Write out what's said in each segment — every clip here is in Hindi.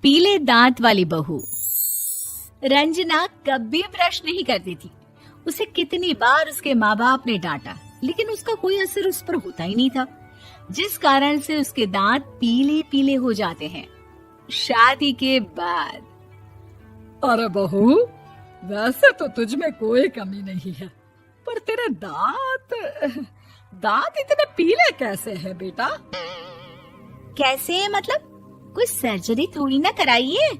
पीले दांत वाली बहू। रंजना कभी ब्रश नहीं करती थी। उसे कितनी बार उसके माँ बाप ने डांटा, लेकिन उसका कोई असर उस पर होता ही नहीं था, जिस कारण से उसके दांत पीले पीले हो जाते हैं। शादी के बाद अरे बहू, वैसे तो तुझ में कोई कमी नहीं है, पर तेरे दांत इतने पीले कैसे हैं बेटा? कैसे मतलब? कोई सर्जरी थोड़ी ना कराई है।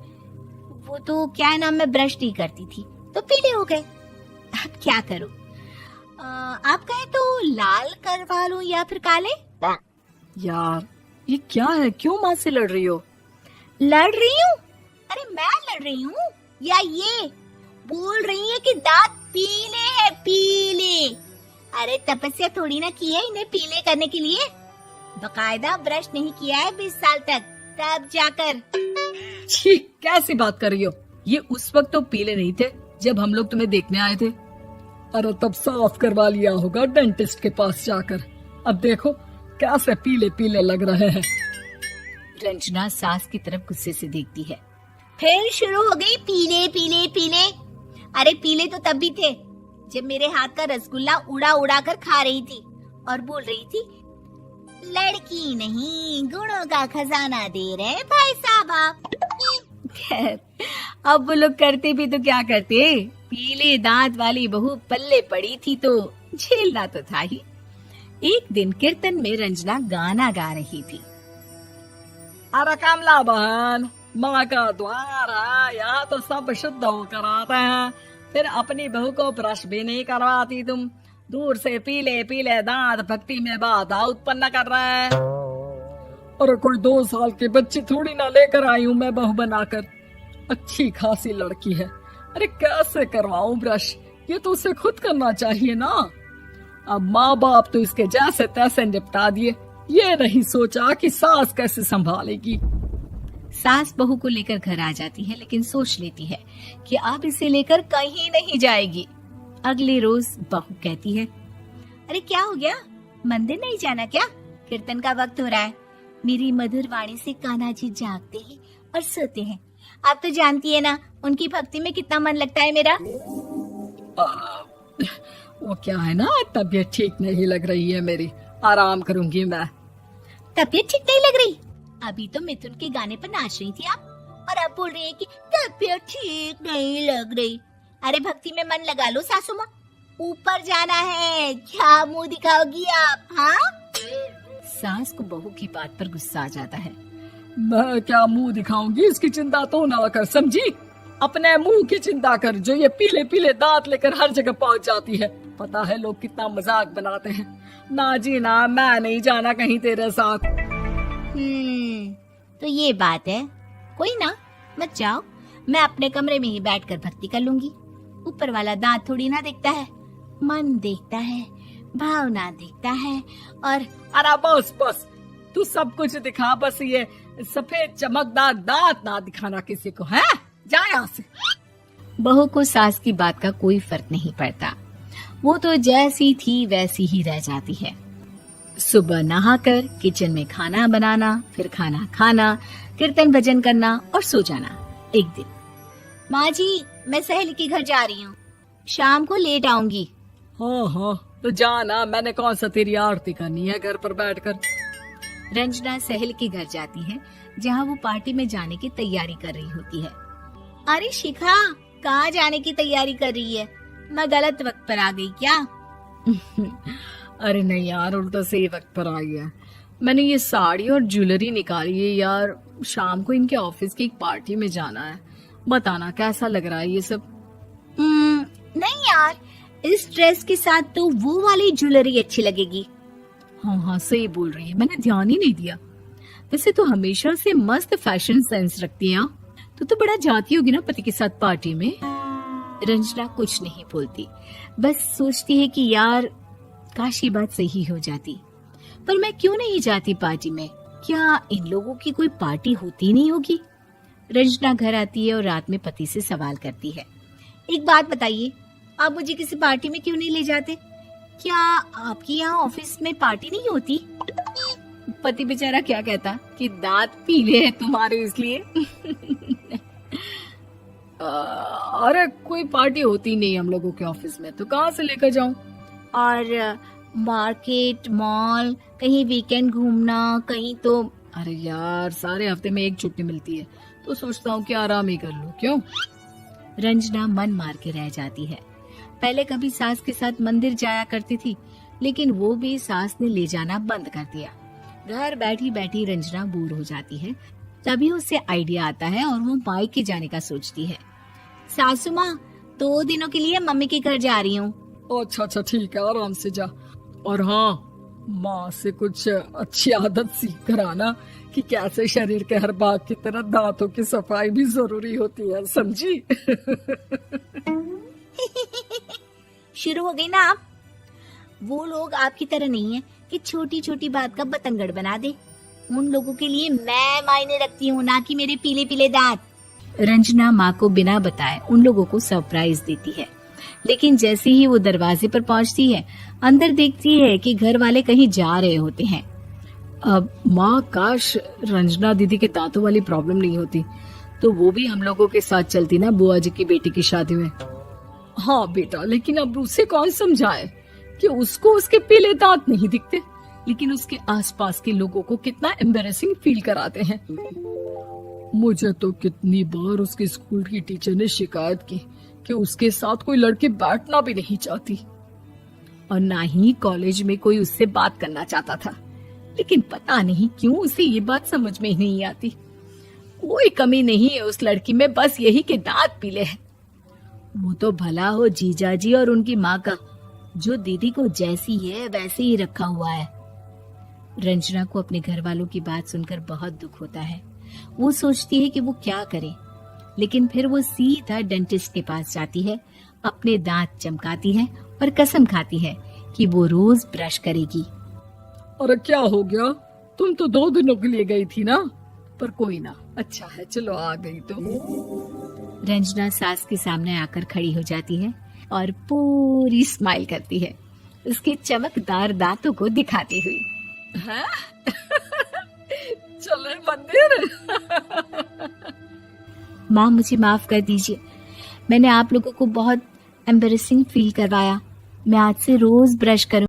वो तो क्या नाम, मैं ब्रश नहीं करती थी तो पीले हो गए। अब क्या करूं? आप कहें तो लाल करवा लूं या फिर काले? यार ये क्या है, क्यों माँ से लड़ रही हो? लड़ रही हूँ? अरे मैं लड़ रही हूँ या ये बोल रही है कि दांत पीले हैं, पीले। अरे तपस्या थोड़ी ना की है इन्हें पीले करने के लिए। बकायदा ब्रश नहीं किया है 20 साल तक, तब जाकर। छी, कैसी बात कर रही हो? ये उस वक्त तो पीले नहीं थे जब हम लोग तुम्हें देखने आए थे। अरे तब साफ करवा लिया होगा डेंटिस्ट के पास जाकर। अब देखो कैसे पीले पीले लग रहे हैं। रंजना सास की तरफ गुस्से से देखती है। फिर शुरू हो गई पीले पीले पीले। अरे पीले तो तब भी थे जब मेरे हाथ का रसगुल्ला उड़ा उड़ा कर खा रही थी और बोल रही थी, लड़की नहीं गुणों का खजाना दे रहे भाई साहब आप। खैर, अब वो लोग करते भी तो क्या करते, पीले दांत वाली बहू पल्ले पड़ी थी तो झेलना तो था ही। एक दिन कीर्तन में रंजना गाना गा रही थी। अरे कमला बहन, माँ का द्वार है, यहाँ तो सब शुद्ध होकर आते हैं, फिर अपनी बहू को ब्रश भी नहीं करवाती तुम। दूर से पीले पीले दांत भक्ति में बाधा उत्पन्न कर रहे हैं। अरे कोई 2 साल की बच्ची थोड़ी ना लेकर आई हूँ मैं बहू बनाकर। अच्छी खासी लड़की है, अरे कैसे करवाऊं ब्रश? ये तो उसे खुद करना चाहिए ना। अब माँ बाप तो इसके जैसे तैसे निपटा दिए, ये नहीं सोचा कि सास कैसे संभालेगी। सास बहू को लेकर घर आ जाती है, लेकिन सोच लेती है कि अब इसे लेकर कहीं नहीं जाएगी। अगले रोज बहू कहती है, अरे क्या हो गया, मंदिर नहीं जाना क्या? कीर्तन का वक्त हो रहा है। मेरी मधुर वाणी से कान्हा जी जागते हैं और सोते हैं। आप तो जानती है ना उनकी भक्ति में कितना मन लगता है मेरा। वो क्या है ना, तबीयत ठीक नहीं लग रही है मेरी, आराम करूंगी मैं। तबीयत ठीक नहीं लग रही? अभी तो मिथुन के गाने पर नाच रही थी आप, और अब बोल रही है कि तबीयत ठीक नहीं लग रही। अरे भक्ति में मन लगा लो सासू माँ, ऊपर जाना है, क्या मुंह दिखाओगी आप? हाँ? सास को बहू की बात पर गुस्सा आ जाता है। मैं क्या मुंह दिखाऊंगी, इसकी चिंता तो ना कर, समझी? अपने मुंह की चिंता कर, जो ये पीले पीले दांत लेकर हर जगह पहुंच जाती है। पता है लोग कितना मजाक बनाते हैं। ना जी ना, मैं नहीं जाना कहीं तेरे साथ। तो ये बात है, कोई ना, मत जाओ, मैं अपने कमरे में ही बैठकर भक्ति कर लूंगी। ऊपर वाला दांत थोड़ी ना देखता है, मन देखता है, भावना देखता है। और अरे बस बस, तू सब कुछ दिखा, बस ये सफेद चमकदार दांत ना दिखाना किसी को, है? जा यहाँ से। बहू को सास की बात का कोई फर्क नहीं पड़ता, वो तो जैसी थी वैसी ही रह जाती है। सुबह नहाकर किचन में खाना बनाना, फिर खाना खाना, कीर्तन भजन करना और सो जाना। एक दिन, माँ जी मैं सहेली के घर जा रही हूँ, शाम को लेट आऊंगी। हाँ हाँ तो जाना, मैंने कौन सा तेरी आरती करनी है घर पर बैठकर। रंजना सहेली के घर जाती है, जहाँ वो पार्टी में जाने की तैयारी कर रही होती है। अरे शिखा, कहाँ जाने की तैयारी कर रही है? मैं गलत वक्त पर आ गई क्या? अरे नहीं यार, उल्टा सही वक्त पर आ गया। मैंने ये साड़ी और ज्वेलरी निकाली है यार, शाम को इनके ऑफिस की एक पार्टी में जाना है। बताना कैसा लग रहा है ये सब? नहीं यार, इस ड्रेस के साथ तो वो वाली ज्वेलरी अच्छी लगेगी। हाँ हाँ सही बोल रही है, मैंने ध्यान ही नहीं दिया। वैसे तो हमेशा से मस्त फैशन सेंस रखती है। तो बड़ा जाती होगी ना पति के साथ पार्टी में। रंजना कुछ नहीं बोलती, बस सोचती है कि यार काश ये बात सही हो जाती, पर मैं क्यों नहीं जाती पार्टी में? क्या इन लोगों की कोई पार्टी होती नहीं होगी? रंजना घर आती है और रात में पति से सवाल करती है, एक बात बताइए, आप मुझे किसी पार्टी में क्यों नहीं ले जाते? क्या आपकी यहाँ ऑफिस में पार्टी नहीं होती? पति बेचारा क्या कहता कि दांत पीले हैं तुम्हारे इसलिए। अरे कोई पार्टी होती नहीं हम लोगों के ऑफिस में, तो कहाँ से लेकर जाऊं? और मार्केट, मॉल, कहीं वीकेंड घूमना, कहीं तो। अरे यार, सारे हफ्ते में एक छुट्टी मिलती है, तो सोचता हूँ कि आराम ही कर लूं। क्यों? रंजना मन मार के रह जाती है। पहले कभी सास के साथ मंदिर जाया करती थी, लेकिन वो भी सास ने ले जाना बंद कर दिया। घर बैठी बैठी रंजना बोर हो जाती है। तभी उसे आइडिया आता है और वो मायके जाने का सोचती है। सासू माँ, 2 दिनों के लिए मम्मी के घर जा रही हूँ। अच्छा ठीक है, आराम से जा। और हाँ, माँ से कुछ अच्छी आदत सीख कर आना कि कैसे शरीर के हर भाग की तरह दांतों की सफाई भी जरूरी होती है, समझी? शुरू हो गई ना आप। वो लोग आपकी तरह नहीं है कि छोटी छोटी बात का बतंगड़ बना दे। उन लोगों के लिए मैं मायने रखती हूँ, ना कि मेरे पीले पीले दांत। रंजना माँ को बिना बताए उन लोगों को सरप्राइज देती है, लेकिन जैसे ही वो दरवाजे पर पहुंचती है, अंदर देखती है कि घर वाले कहीं जा रहे होते हैं। अब माँ, काश रंजना दीदी के दांतों वाली प्रॉब्लम नहीं होती, तो वो भी हम लोगों के साथ चलती ना बुआ जी की बेटी की शादी में। हाँ बेटा, लेकिन अब उसे कौन समझाए कि उसको उसके पीले दांत नहीं दिखते, लेकिन उसके आसपास के लोगों को कितना एम्बैरेसिंग फील कराते हैं। मुझे तो कितनी बार उसके स्कूल की टीचर ने शिकायत की कि उसके साथ कोई लड़की बैठना भी नहीं चाहती, और ना ही कॉलेज में कोई उससे बात करना चाहता था। लेकिन पता नहीं क्यों उसे ये बात समझ में ही नहीं आती। कोई कमी नहीं है उस लड़की में, बस यही कि दांत पीले हैं। वो तो भला हो जीजा जी और उनकी माँ का, जो दीदी को जैसी है वैसे ही रखा हुआ है। रंजना को अपने घर वालों की बात सुनकर बहुत दुख होता है। वो सोचती है कि वो क्या करे, लेकिन फिर वो सीधा डेंटिस्ट के पास जाती है, अपने दांत चमकाती है और कसम खाती है कि वो रोज ब्रश करेगी। अरे क्या हो गया? तुम तो 2 दिनों के लिए गई थी ना, पर कोई ना, अच्छा है, चलो आ गई तो। रंजना सास के सामने आकर खड़ी हो जाती है और पूरी स्माइल करती है, उसके चमकदार दांतों को दिखाती हुई। हैं? चले मंदिर। माँ, मुझे माफ कर दीजिए, मैंने आप लोगों को बहुत एम्बैरेसिंग फील करवाया। मैं आज से रोज ब्रश करूँ।